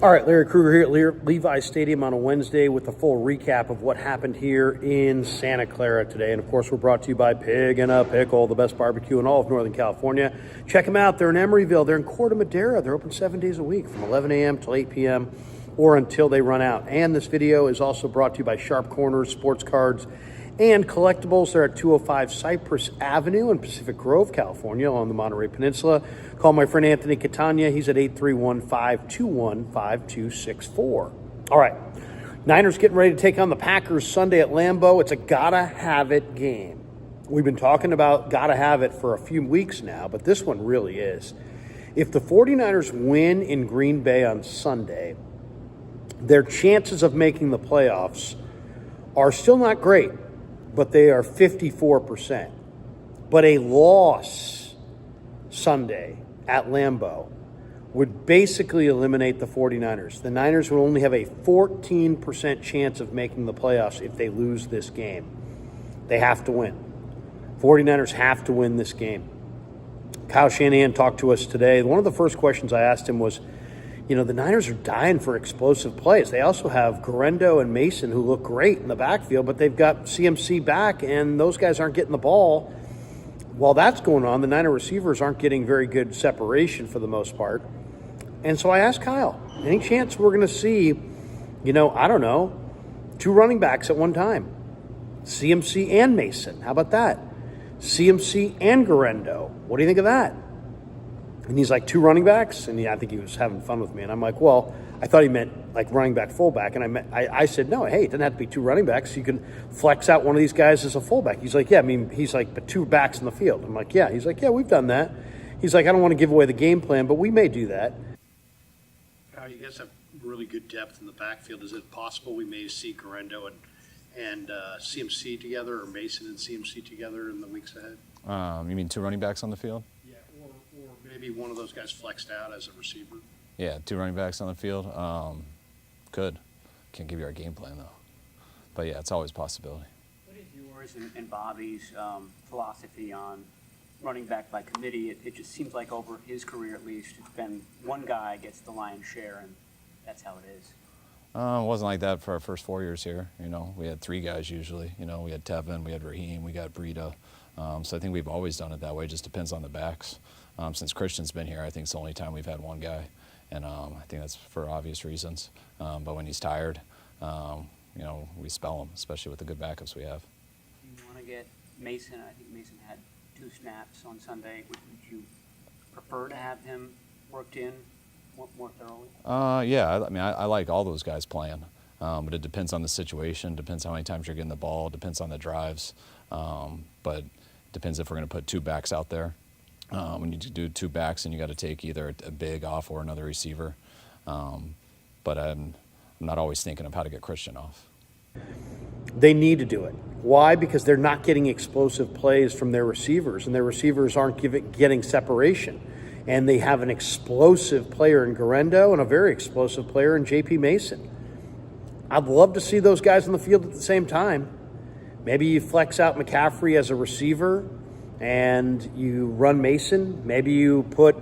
All right, Larry Krueger here at Levi Stadium on a Wednesday with a full recap of what happened here in Santa Clara today. And, of course, we're brought to you by Pig and a Pickle, the best barbecue in all of Northern California. Check them out. They're in Emeryville. They're in Corte Madera. They're open 7 days a week from 11 a.m. till 8 p.m. or until they run out. And this video is also brought to you by Sharp Corners, Sports Cards, and Collectibles. They're at 205 Cypress Avenue in Pacific Grove, California, along the Monterey Peninsula. Call my friend Anthony Catania. He's at 831-521-5264. All right, Niners getting ready to take on the Packers Sunday at Lambeau. It's a gotta-have-it game. We've been talking about gotta-have-it for a few weeks now, but this one really is. If the 49ers win in Green Bay on Sunday, their chances of making the playoffs are still not great, but they are 54%. But a loss Sunday at Lambeau would basically eliminate the 49ers. The Niners would only have a 14% chance of making the playoffs if they lose this game. They have to win. 49ers have to win this game. Kyle Shanahan talked to us today. One of the first questions I asked him was, you know, the Niners are dying for explosive plays. They also have Garvin and Mason who look great in the backfield, but they've got CMC back, and those guys aren't getting the ball. While that's going on, the Niner receivers aren't getting very good separation for the most part. And so I asked Kyle, any chance we're going to see, you know, I don't know, 2 running backs at one time? CMC and Mason. How about that? CMC and Garendo. What do you think of that? And he's like, 2 running backs? And I think he was having fun with me. And I'm like, well, I thought he meant like running back, fullback. And I said, no, hey, it doesn't have to be 2 running backs. You can flex out one of these guys as a fullback. He's like, yeah, I mean, he's like, but 2 backs in the field. I'm like, yeah. He's like, yeah, we've done that. He's like, I don't want to give away the game plan, but we may do that. You guys have really good depth in the backfield. Is it possible we may see Garendo and CMC together, or Mason and CMC together in the weeks ahead? You mean 2 running backs on the field? Yeah, or maybe one of those guys flexed out as a receiver. Yeah, 2 running backs on the field. Could. Can't give you our game plan, though. But, yeah, it's always a possibility. What is yours and Bobby's philosophy on running back by committee? It just seems like over his career, at least, it's been one guy gets the lion's share, and that's how it is. It wasn't like that for our first 4 years here. You know, we had 3 guys usually. You know, we had Tevin, we had Raheem, we got Breida. So I think we've always done it that way. It just depends on the backs. Since Christian's been here, I think it's the only time we've had one guy. And I think that's for obvious reasons. But when he's tired, you know, we spell him, especially with the good backups we have. You want to get Mason? I think Mason had 2 snaps on Sunday. Would you prefer to have him worked in more thoroughly? Yeah, I mean, I like all those guys playing. But it depends on the situation, depends how many times you're getting the ball, depends on the drives. But it depends if we're going to put 2 backs out there. When you do 2 backs, and you got to take either a big off or another receiver. But I'm not always thinking of how to get Christian off. They need to do it. Why? Because they're not getting explosive plays from their receivers, and their receivers aren't getting separation. And they have an explosive player in Garendo and a very explosive player in J.P. Mason. I'd love to see those guys on the field at the same time. Maybe you flex out McCaffrey as a receiver and you run Mason. Maybe you put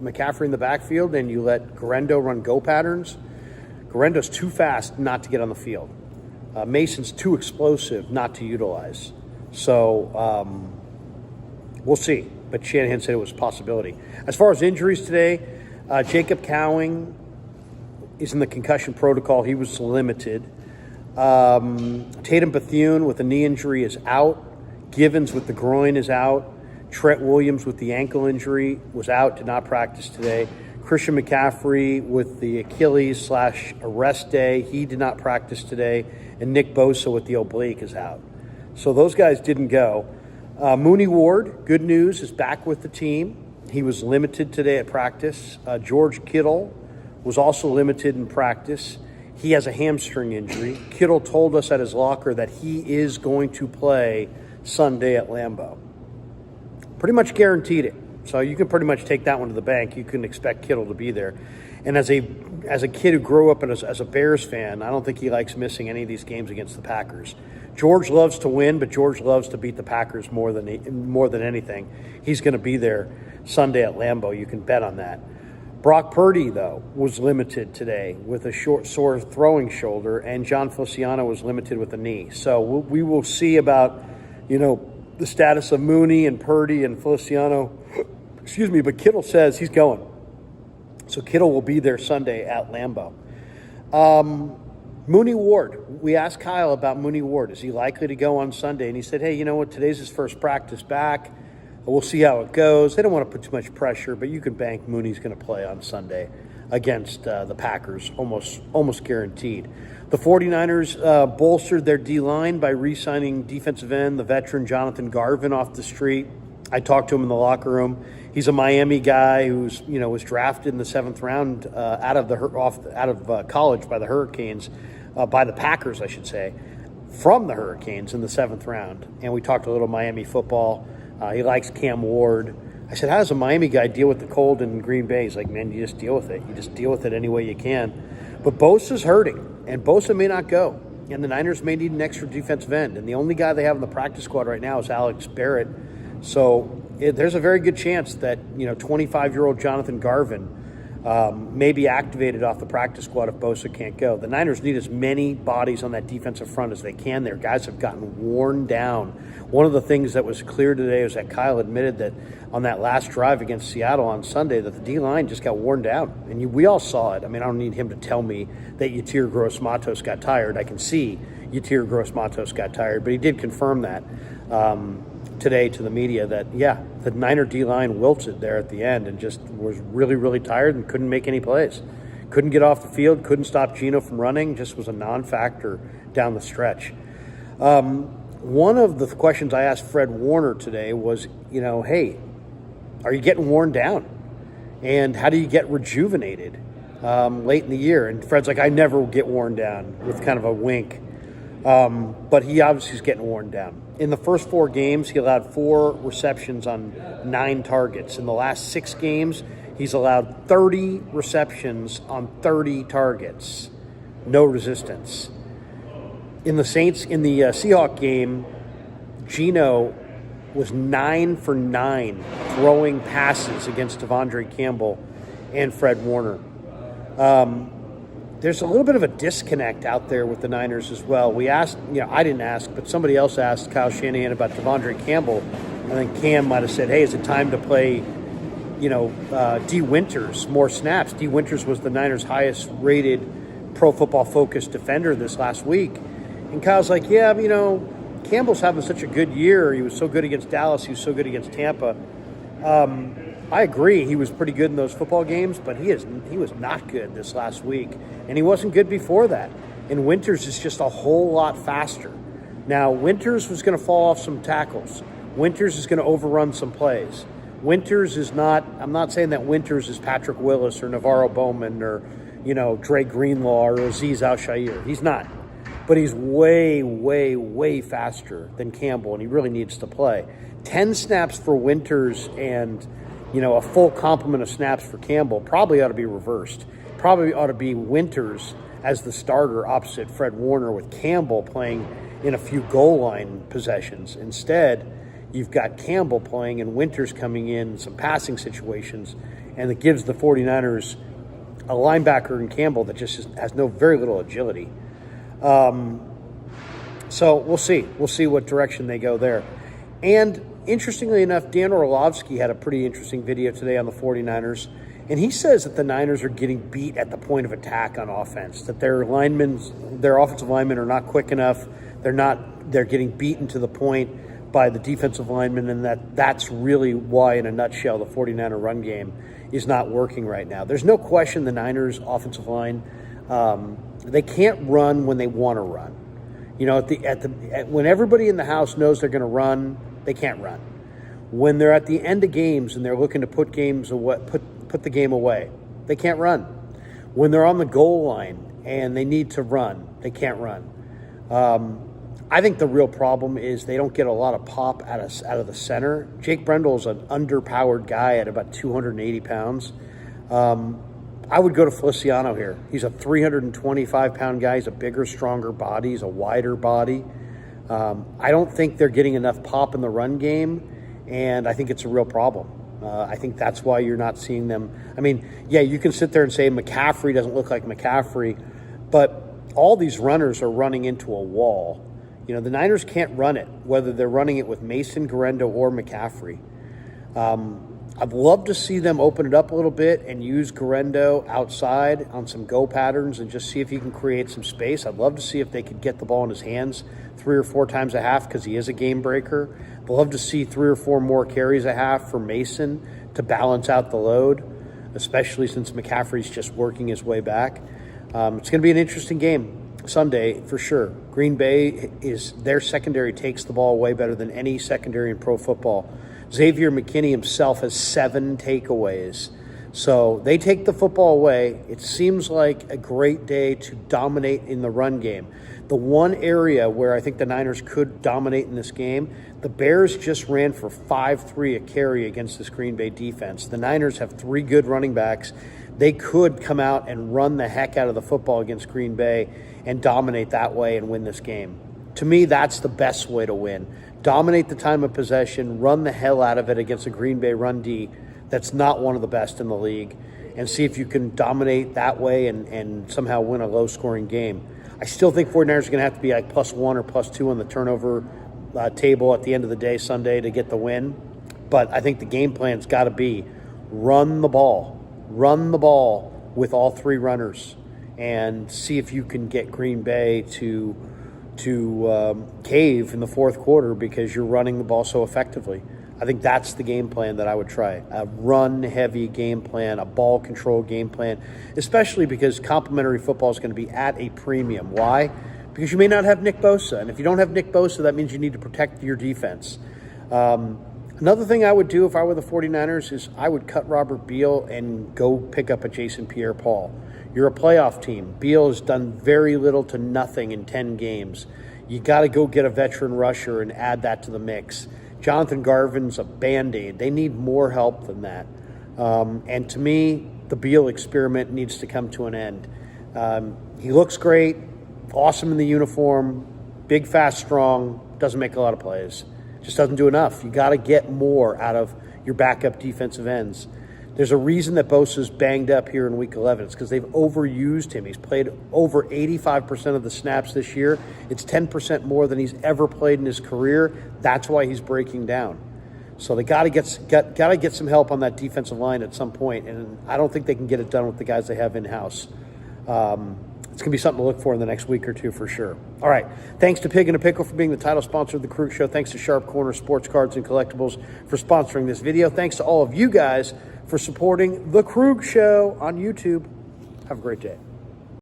McCaffrey in the backfield and you let Garendo run go patterns. Garendo's too fast not to get on the field. Mason's too explosive not to utilize. So we'll see. But Shanahan said it was a possibility. As far as injuries today, Jacob Cowing is in the concussion protocol. He was limited. Tatum Bethune with a knee injury is out. Givens with the groin is out. Trent Williams with the ankle injury was out, did not practice today. Christian McCaffrey with the Achilles/arrest day, he did not practice today. And Nick Bosa with the oblique is out. So those guys didn't go. Mooney Ward, good news, is back with the team. He was limited today at practice. George Kittle was also limited in practice. He has a hamstring injury. Kittle told us at his locker that he is going to play Sunday at Lambeau. Pretty much guaranteed it. So you can pretty much take that one to the bank. You can expect Kittle to be there. And as a kid who grew up as a Bears fan, I don't think he likes missing any of these games against the Packers. George loves to win, but George loves to beat the Packers more than anything. He's going to be there Sunday at Lambeau. You can bet on that. Brock Purdy, though, was limited today with a short, sore throwing shoulder, and John Feliciano was limited with a knee. So we will see about, the status of Mooney and Purdy and Feliciano. Excuse me, but Kittle says he's going. So Kittle will be there Sunday at Lambeau. Mooney Ward. We asked Kyle about Mooney Ward. Is he likely to go on Sunday? And he said, hey, you know what? Today's his first practice back. We'll see how it goes. They don't want to put too much pressure, but you can bank Mooney's going to play on Sunday against the Packers, almost guaranteed. The 49ers bolstered their D-line by re-signing defensive end, the veteran Jonathan Garvin off the street. I talked to him in the locker room. He's a Miami guy who's was drafted in the 7th round out of college by the Hurricanes, by the Packers, I should say, from the Hurricanes in the 7th round. And we talked a little Miami football. He likes Cam Ward. I said, how does a Miami guy deal with the cold in Green Bay? He's like, man, you just deal with it. You just deal with it any way you can. But Bosa's hurting, and Bosa may not go. And the Niners may need an extra defensive end. And the only guy they have in the practice squad right now is Alex Barrett. So there's a very good chance that 25-year-old Jonathan Garvin may be activated off the practice squad if Bosa can't go. The Niners need as many bodies on that defensive front as they can. Their guys have gotten worn down. One of the things that was clear today was that Kyle admitted that on that last drive against Seattle on Sunday that the D-line just got worn down. And we all saw it. I mean, I don't need him to tell me that Yetur Gross-Matos got tired. I can see Yetur Gross-Matos got tired, but he did confirm that today to the media that, the Niner D-line wilted there at the end and just was really, really tired and couldn't make any plays. Couldn't get off the field, couldn't stop Geno from running, just was a non-factor down the stretch. One of the questions I asked Fred Warner today was, hey, are you getting worn down? And how do you get rejuvenated late in the year? And Fred's like, I never get worn down, with kind of a wink. But he obviously is getting worn down. In the first 4 games, he allowed 4 receptions on 9 targets. In the last 6 games, he's allowed 30 receptions on 30 targets. No resistance. In the Seahawks game, Geno was 9 for 9 throwing passes against Devondre Campbell and Fred Warner. There's a little bit of a disconnect out there with the Niners as well. We asked, I didn't ask, but somebody else asked Kyle Shanahan about Devondre Campbell. I think Cam might have said, hey, is it time to play, D. Winters more snaps? D. Winters was the Niners' highest rated Pro Football Focus defender this last week. And Kyle's like, Campbell's having such a good year. He was so good against Dallas. He was so good against Tampa. I agree. He was pretty good in those football games, but he was not good this last week. And he wasn't good before that. And Winters is just a whole lot faster. Now, Winters was going to fall off some tackles. Winters is going to overrun some plays. Winters is not, I'm not saying that Winters is Patrick Willis or Navarro Bowman or, Dre Greenlaw or Azeez Al-Shaair. He's not. But he's way, way, way faster than Campbell, and he really needs to play. 10 snaps for Winters and, a full complement of snaps for Campbell probably ought to be reversed. Probably ought to be Winters as the starter opposite Fred Warner with Campbell playing in a few goal line possessions. Instead, you've got Campbell playing and Winters coming in some passing situations, and it gives the 49ers a linebacker in Campbell that just has very little agility. So we'll see. We'll see what direction they go there. And interestingly enough, Dan Orlovsky had a pretty interesting video today on the 49ers, and he says that the Niners are getting beat at the point of attack on offense, that their offensive linemen are not quick enough. They're getting beaten to the point by the defensive linemen, and that's really why, in a nutshell, the 49er run game is not working right now. There's no question the Niners offensive line, they can't run when they want to run. When everybody in the house knows they're going to run, they can't run. When they're at the end of games and they're looking to put the game away, they can't run. When they're on the goal line and they need to run, they can't run. I think the real problem is they don't get a lot of pop out of the center. Jake Brendel is an underpowered guy at about 280 pounds. I would go to Feliciano here. He's a 325-pound guy. He's a bigger, stronger body. He's a wider body. I don't think they're getting enough pop in the run game, and I think it's a real problem. I think that's why you're not seeing them. I mean, yeah, you can sit there and say McCaffrey doesn't look like McCaffrey, but all these runners are running into a wall. You know, the Niners can't run it, whether they're running it with Mason, Garendo, or McCaffrey. I'd love to see them open it up a little bit and use Garendo outside on some go patterns and just see if he can create some space. I'd love to see if they could get the ball in his hands 3 or 4 times a half because he is a game breaker. I'd love to see 3 or 4 more carries a half for Mason to balance out the load, especially since McCaffrey's just working his way back. It's going to be an interesting game Sunday for sure. Green Bay, their secondary takes the ball way better than any secondary in pro football. Xavier McKinney himself has 7 takeaways. So they take the football away. It seems like a great day to dominate in the run game. The one area where I think the Niners could dominate in this game, the Bears just ran for 5.3 a carry against this Green Bay defense. The Niners have 3 good running backs. They could come out and run the heck out of the football against Green Bay and dominate that way and win this game. To me, that's the best way to win. Dominate the time of possession, run the hell out of it against a Green Bay run D that's not one of the best in the league, and see if you can dominate that way and somehow win a low-scoring game. I still think 49ers are going to have to be like +1 or +2 on the turnover table at the end of the day Sunday to get the win. But I think the game plan's got to be run the ball with all 3 runners and see if you can get Green Bay to cave in the fourth quarter because you're running the ball so effectively. I think that's the game plan that I would try. A run-heavy game plan, a ball-control game plan, especially because complimentary football is going to be at a premium. Why? Because you may not have Nick Bosa, and if you don't have Nick Bosa, that means you need to protect your defense. Another thing I would do if I were the 49ers is I would cut Robert Beal and go pick up a Jason Pierre-Paul. You're a playoff team. Beal has done very little to nothing in 10 games. You got to go get a veteran rusher and add that to the mix. Jonathan Garvin's a Band-Aid. They need more help than that. And to me, the Beal experiment needs to come to an end. He looks great, awesome in the uniform, big, fast, strong, doesn't make a lot of plays. Just doesn't do enough. You got to get more out of your backup defensive ends. There's a reason that Bosa's banged up here in Week 11. It's because they've overused him. He's played over 85% of the snaps this year. It's 10% more than he's ever played in his career. That's why he's breaking down. So they got to get some help on that defensive line at some point, and I don't think they can get it done with the guys they have in-house. It's going to be something to look for in the next week or two for sure. All right. Thanks to Pig and a Pickle for being the title sponsor of The Krug Show. Thanks to Sharp Corner Sports Cards and Collectibles for sponsoring this video. Thanks to all of you guys for supporting The Krug Show on YouTube. Have a great day.